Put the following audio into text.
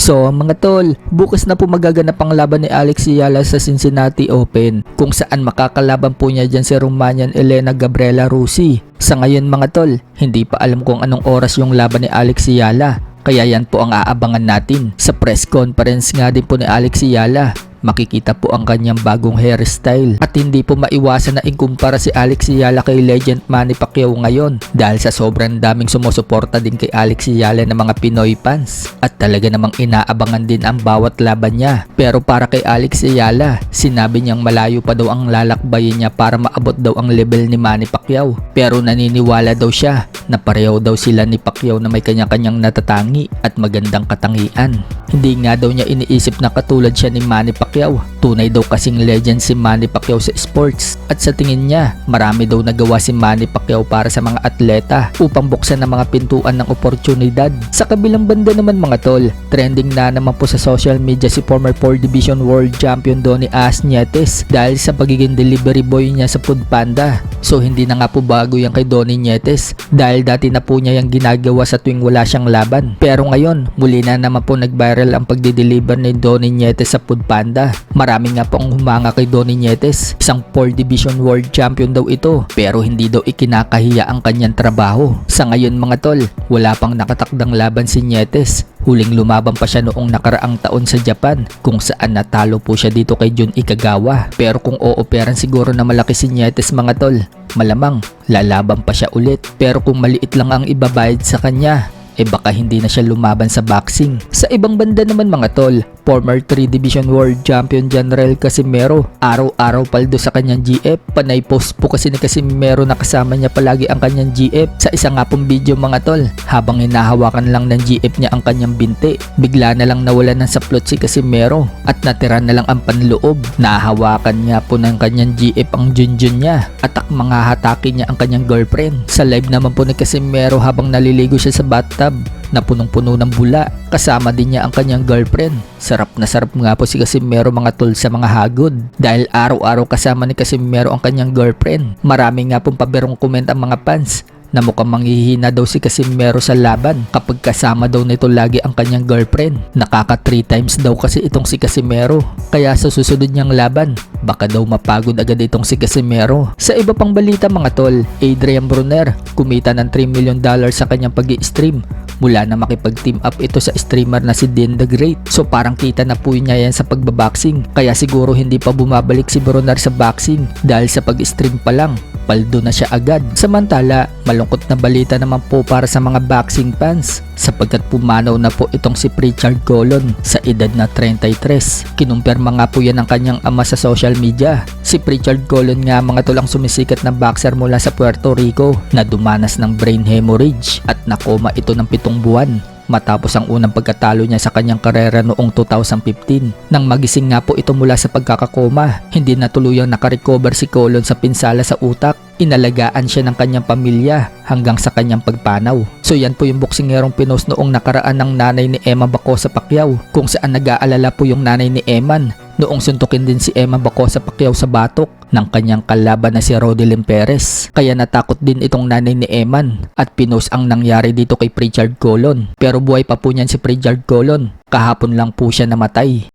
So mga tol, bukas na po magaganap ang laban ni Alex Yala sa Cincinnati Open kung saan makakalaban po niya dyan si Romanian Elena Gabriela Rossi. Sa ngayon mga tol, hindi pa alam kung anong oras yung laban ni Alex Yala. Kaya yan po ang aabangan natin. Sa press conference nga din po ni Alex Yala, makikita po ang kanyang bagong hairstyle at hindi po maiwasan na ikumpara si Alex Yala kay legend Manny Pacquiao ngayon dahil sa sobrang daming sumusuporta din kay Alex Yala ng mga Pinoy fans at talaga namang inaabangan din ang bawat laban niya. Pero para kay Alex Yala, sinabi niyang malayo pa daw ang lalakbayin niya para maabot daw ang level ni Manny Pacquiao, pero naniniwala daw siya na pareho daw sila ni Pacquiao na may kanya-kanyang natatangi at magandang katangian. Hindi nga daw niya iniisip na katulad siya ni Manny Pacquiao. Tunay daw kasing legend si Manny Pacquiao sa sports at sa tingin niya, marami daw nagawa si Manny Pacquiao para sa mga atleta upang buksan ang mga pintuan ng oportunidad. Sa kabilang banda naman mga tol, trending na naman po sa social media si former 4 Division World Champion Donnie Nietes dahil sa pagiging delivery boy niya sa Foodpanda. So hindi na nga po bago yan kay Donnie Nietes dahil dati na po niya yung ginagawa sa tuwing wala siyang laban. Pero ngayon, muli na naman po nag-viral ang pagdi-deliver ni Donnie Nietes sa Foodpanda. Marami nga po ang humanga kay Donnie Nietes. Isang 4 Division World Champion daw ito, pero hindi daw ikinakahiya ang kanyang trabaho. Sa ngayon mga tol, wala pang nakatakdang laban si Nietes. Huling lumaban pa siya noong nakaraang taon sa Japan kung saan natalo po siya dito kay Jun Ikagawa. Pero kung ooperan siguro na malaki si Nietes mga tol, malamang lalaban pa siya ulit. Pero kung maliit lang ang ibabayad sa kanya, baka hindi na siya lumaban sa boxing. Sa ibang banda naman mga tol, former 3 Division World Champion General Casimero, araw-araw paldo sa kanyang GF. Panay post po kasi ni Casimero na kasama niya palagi ang kanyang GF. Sa isa nga pong video mga tol, habang hinahawakan lang ng GF niya ang kanyang binti, bigla na lang nawalan ng saplot si Casimero at natira na lang ang panloob. Nahawakan niya po ng kanyang GF ang junjun niya at mga hatake niya ang kanyang girlfriend. Sa live naman po ni Casimero habang naliligo siya sa bathtub na punong-puno ng bula, kasama din niya ang kanyang girlfriend. Sarap na sarap nga po si Casimero mga tol sa mga hagod dahil araw-araw kasama ni Casimero ang kanyang girlfriend. Marami nga pong paberong comment ang mga fans na mukhang manghihina daw si Casimero sa laban kapag kasama daw nito lagi ang kanyang girlfriend. Nakaka 3 times daw kasi itong si Casimero, kaya sa susunod niyang laban, baka daw mapagod agad itong si Casimero. Sa iba pang balita mga tol, Adrian Broner kumita ng $3 million sa kanyang pag-i-stream mula na makipag-team up ito sa streamer na si Dean the Great. So parang kita na po niya yan sa pagbaboxing, kaya siguro hindi pa bumabalik si Broner sa boxing dahil sa pag-stream pa lang paldo na siya agad. Samantala, malungkot na balita naman po para sa mga boxing fans sapagkat pumanaw na po itong si Prichard Colon sa edad na 33. Kinumpirma nga po yan ng kanyang ama sa social media. Si Prichard Colon nga mga tulang sumisikat na boxer mula sa Puerto Rico na dumanas ng brain hemorrhage at nakoma ito ng 7 buwan matapos ang unang pagkatalo niya sa kanyang karera noong 2015. Nang magising nga po ito mula sa pagkakakoma, hindi na tuluyang nakarecover si Colon sa pinsala sa utak. Inalagaan siya ng kanyang pamilya hanggang sa kanyang pagpanaw. So yan po yung boksingerong pinost noong nakaraan ng nanay ni Emma Bacosa Pacquiao, kung saan nag-aalala po yung nanay ni Eman noong suntukin din si Emma Bacosa Pacquiao sa batok ng kanyang kalaban na si Rodelyn Perez. Kaya natakot din itong nanay ni Eman at pinost ang nangyari dito kay Prichard Colon. Pero buhay pa po niyan si Prichard Colon. Kahapon lang po siya namatay.